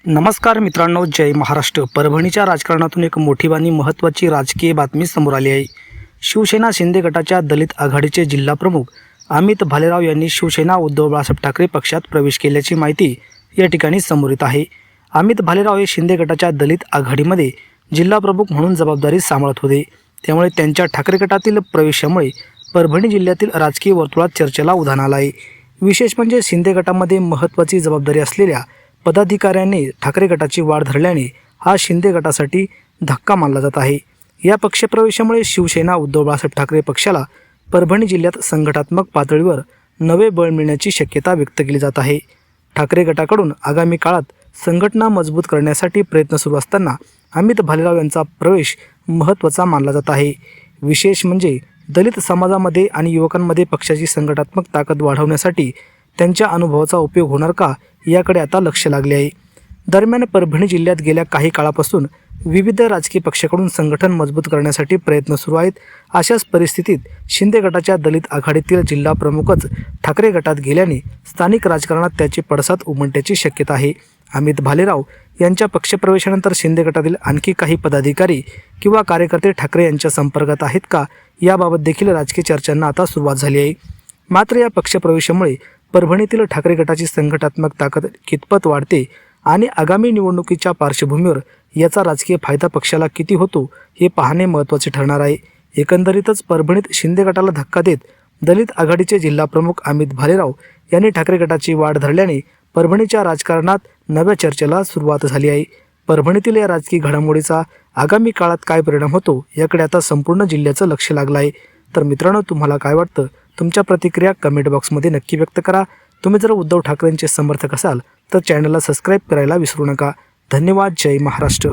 नमस्कार मित्रांनो, जय महाराष्ट्र। परभणीच्या राजकारणातून एक मोठी आणि महत्त्वाची राजकीय बातमी समोर आली आहे। शिवसेना शिंदे गटाच्या दलित आघाडीचे जिल्हा प्रमुख अमित भालेराव यांनी शिवसेना उद्धव बाळासाहेब ठाकरे पक्षात प्रवेश केल्याची माहिती या ठिकाणी समोर येत आहे। अमित भालेराव हे शिंदे गटाच्या दलित आघाडीमध्ये जिल्हा प्रमुख म्हणून जबाबदारी सांभाळत होते। त्यामुळे त्यांच्या ठाकरे गटातील प्रवेशामुळे परभणी जिल्ह्यातील राजकीय वर्तुळात चर्चेला उधाण आलं आहे। विशेष म्हणजे शिंदे गटामध्ये महत्त्वाची जबाबदारी असलेल्या पदाधिकाऱ्यांनी ठाकरे गटाची वाढ धरल्याने हा शिंदे गटासाठी धक्का मानला जात आहे। या पक्षप्रवेशामुळे शिवसेना उद्धव बाळासाहेब ठाकरे पक्षाला परभणी जिल्ह्यात संघटनात्मक पातळीवर नवे बळ मिळण्याची शक्यता व्यक्त केली जात आहे। ठाकरे गटाकडून आगामी काळात संघटना मजबूत करण्यासाठी प्रयत्न सुरू असताना अमित भालेराव यांचा प्रवेश महत्त्वाचा मानला जात आहे। विशेष म्हणजे दलित समाजामध्ये आणि युवकांमध्ये पक्षाची संघटनात्मक ताकद वाढवण्यासाठी त्यांच्या अनुभवाचा उपयोग होणार का, याकडे आता लक्ष लागले आहे। दरम्यान परभणी जिल्ह्यात गेल्या काही काळापासून विविध राजकीय पक्षाकडून संघटन मजबूत करण्यासाठी प्रयत्न सुरू आहेत। अशाच परिस्थितीत शिंदे गटाच्या दलित आघाडीतील जिल्हा प्रमुखच ठाकरे गटात गेल्याने स्थानिक राजकारणात त्याचे पडसाद उमटण्याची शक्यता आहे। अमित भालेराव यांच्या पक्षप्रवेशानंतर शिंदे गटातील आणखी काही पदाधिकारी किंवा कार्यकर्ते ठाकरे यांच्या संपर्कात आहेत का, याबाबत देखील राजकीय चर्चांना आता सुरुवात झाली आहे। मात्र या पक्षप्रवेशामुळे परभणीतील ठाकरे गटाची संघटनात्मक ताकद कितपत वाढते आणि आगामी निवडणुकीच्या पार्श्वभूमीवर याचा राजकीय फायदा पक्षाला किती होतो हे पाहणे महत्त्वाचे ठरणार आहे। एकंदरीतच परभणीत शिंदे गटाला धक्का देत दलित आघाडीचे जिल्हा प्रमुख अमित भालेराव यांनी ठाकरे गटाची वाढ धरल्याने परभणीच्या राजकारणात नव्या चर्चेला सुरुवात झाली आहे। परभणीतील या राजकीय घडामोडीचा आगामी काळात काय परिणाम होतो याकडे आता संपूर्ण जिल्ह्याचं लक्ष लागलं आहे। तर मित्रांनो, तुम्हाला काय वाटतं? तुमच्या प्रतिक्रिया कमेंट बॉक्समध्ये नक्की व्यक्त करा। तुम्ही जर उद्धव ठाकरेंचे समर्थक असाल तर चॅनलला सबस्क्राईब करायला विसरू नका। धन्यवाद। जय महाराष्ट्र।